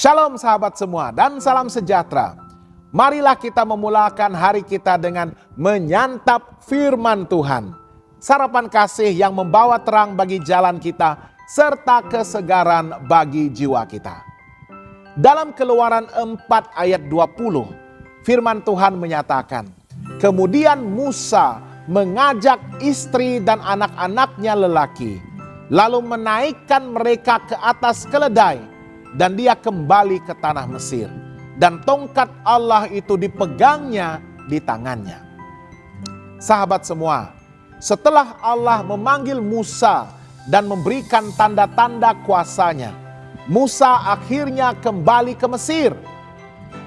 Shalom sahabat semua dan salam sejahtera. Marilah kita memulakan hari kita dengan menyantap firman Tuhan. Sarapan kasih yang membawa terang bagi jalan kita serta kesegaran bagi jiwa kita. Dalam Keluaran 4 ayat 20, firman Tuhan menyatakan, kemudian Musa mengajak istri dan anak-anaknya lelaki, lalu menaikkan mereka ke atas keledai, dan dia kembali ke tanah Mesir. Dan tongkat Allah itu dipegangnya di tangannya. Sahabat semua, setelah Allah memanggil Musa dan memberikan tanda-tanda kuasanya, Musa akhirnya kembali ke Mesir.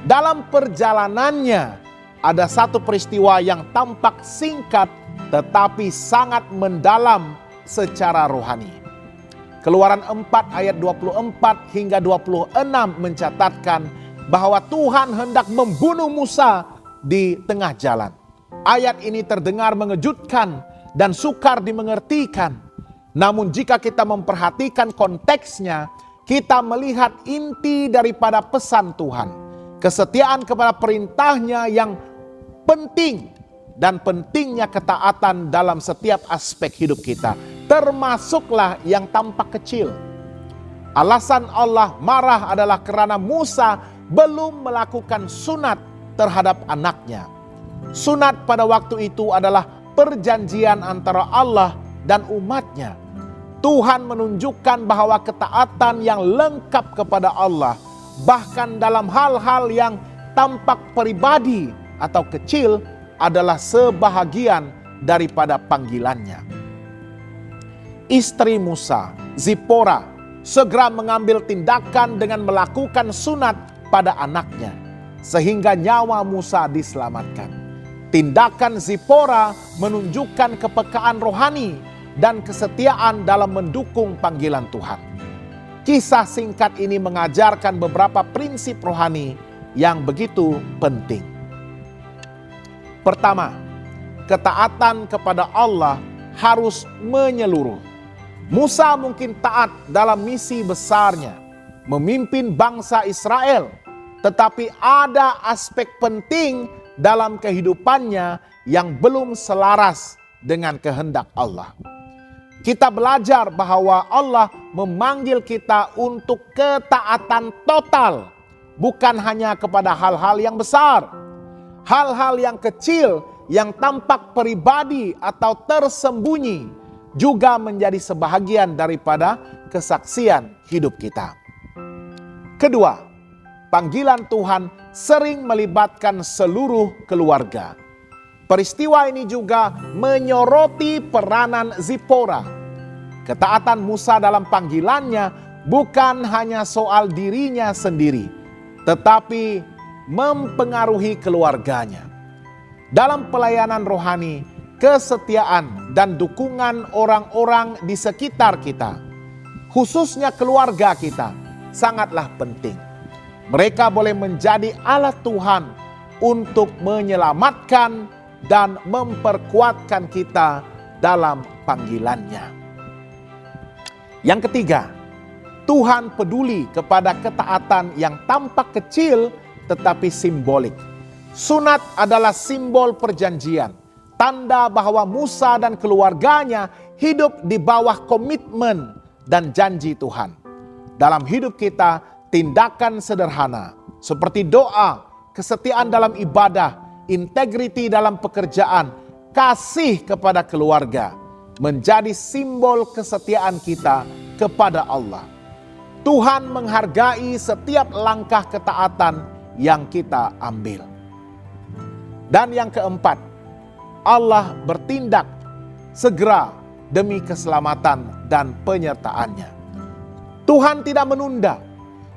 Dalam perjalanannya, ada satu peristiwa yang tampak singkat tetapi sangat mendalam secara rohani. Keluaran 4 ayat 24 hingga 26 mencatatkan bahwa Tuhan hendak membunuh Musa di tengah jalan. Ayat ini terdengar mengejutkan dan sukar dimengertikan. Namun jika kita memperhatikan konteksnya, kita melihat inti daripada pesan Tuhan. Kesetiaan kepada perintahnya yang penting dan pentingnya ketaatan dalam setiap aspek hidup kita. Termasuklah yang tampak kecil. Alasan Allah marah adalah karena Musa belum melakukan sunat terhadap anaknya. Sunat pada waktu itu adalah perjanjian antara Allah dan umatnya. Tuhan menunjukkan bahwa ketaatan yang lengkap kepada Allah, bahkan dalam hal-hal yang tampak pribadi atau kecil, adalah sebahagian daripada panggilannya. Istri Musa, Zipora, segera mengambil tindakan dengan melakukan sunat pada anaknya, sehingga nyawa Musa diselamatkan. Tindakan Zipora menunjukkan kepekaan rohani dan kesetiaan dalam mendukung panggilan Tuhan. Kisah singkat ini mengajarkan beberapa prinsip rohani yang begitu penting. Pertama, ketaatan kepada Allah harus menyeluruh. Musa mungkin taat dalam misi besarnya, memimpin bangsa Israel, tetapi ada aspek penting dalam kehidupannya yang belum selaras dengan kehendak Allah. Kita belajar bahwa Allah memanggil kita untuk ketaatan total, bukan hanya kepada hal-hal yang besar. Hal-hal yang kecil yang tampak pribadi atau tersembunyi juga menjadi sebahagian daripada kesaksian hidup kita. Kedua, panggilan Tuhan sering melibatkan seluruh keluarga. Peristiwa ini juga menyoroti peranan Zipora. Ketaatan Musa dalam panggilannya bukan hanya soal dirinya sendiri, tetapi mempengaruhi keluarganya. Dalam pelayanan rohani, kesetiaan dan dukungan orang-orang di sekitar kita, khususnya keluarga kita, sangatlah penting. Mereka boleh menjadi alat Tuhan untuk menyelamatkan dan memperkuatkan kita dalam panggilannya. Yang ketiga, Tuhan peduli kepada ketaatan yang tampak kecil tetapi simbolik. Sunat adalah simbol perjanjian, tanda bahwa Musa dan keluarganya hidup di bawah komitmen dan janji Tuhan. Dalam hidup kita, tindakan sederhana seperti doa, kesetiaan dalam ibadah, integriti dalam pekerjaan, kasih kepada keluarga menjadi simbol kesetiaan kita kepada Allah. Tuhan menghargai setiap langkah ketaatan yang kita ambil. Dan yang keempat, Allah bertindak segera demi keselamatan dan penyertaannya. Tuhan tidak menunda.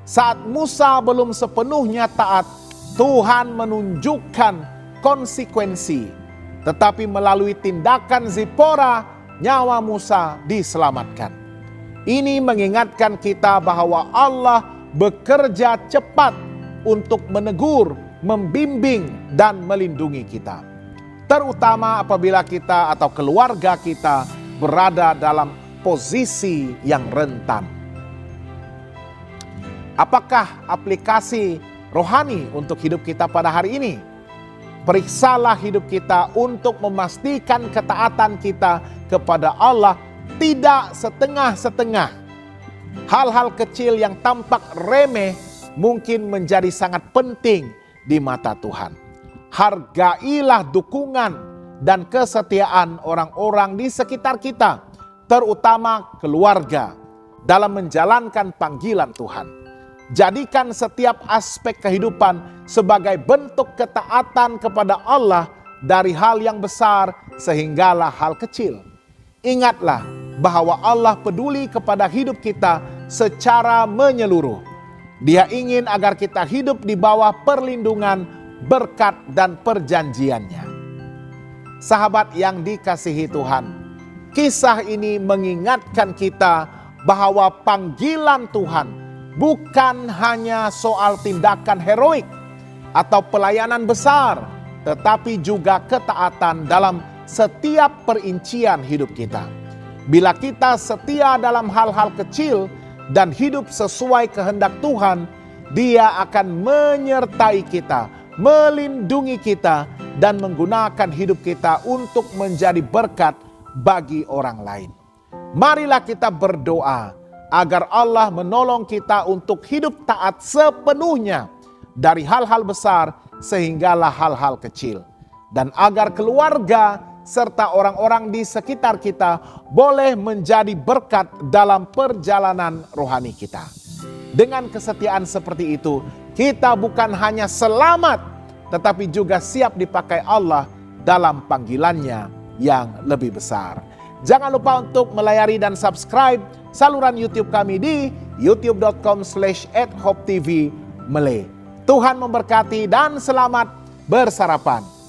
Saat Musa belum sepenuhnya taat, Tuhan menunjukkan konsekuensi. Tetapi melalui tindakan Zipora, nyawa Musa diselamatkan. Ini mengingatkan kita bahwa Allah bekerja cepat untuk menegur, membimbing, dan melindungi kita. Terutama apabila kita atau keluarga kita berada dalam posisi yang rentan. Apakah aplikasi rohani untuk hidup kita pada hari ini? Periksalah hidup kita untuk memastikan ketaatan kita kepada Allah tidak setengah-setengah. Hal-hal kecil yang tampak remeh mungkin menjadi sangat penting di mata Tuhan. Hargailah dukungan dan kesetiaan orang-orang di sekitar kita, terutama keluarga, dalam menjalankan panggilan Tuhan. Jadikan setiap aspek kehidupan sebagai bentuk ketaatan kepada Allah, dari hal yang besar sehinggalah hal kecil. Ingatlah bahwa Allah peduli kepada hidup kita secara menyeluruh. Dia ingin agar kita hidup di bawah perlindungan, berkat, dan perjanjiannya. Sahabat yang dikasihi Tuhan, kisah ini mengingatkan kita bahwa panggilan Tuhan bukan hanya soal tindakan heroik atau pelayanan besar, tetapi juga ketaatan dalam setiap perincian hidup kita. Bila kita setia dalam hal-hal kecil dan hidup sesuai kehendak Tuhan, Dia akan menyertai kita, melindungi kita, dan menggunakan hidup kita untuk menjadi berkat bagi orang lain. Marilah kita berdoa agar Allah menolong kita untuk hidup taat sepenuhnya dari hal-hal besar sehinggalah hal-hal kecil. Dan agar keluarga serta orang-orang di sekitar kita boleh menjadi berkat dalam perjalanan rohani kita. Dengan kesetiaan seperti itu, kita bukan hanya selamat, tetapi juga siap dipakai Allah dalam panggilannya yang lebih besar. Jangan lupa untuk melayari dan subscribe saluran YouTube kami di youtube.com/@hopetv Malay. Tuhan memberkati dan selamat bersarapan.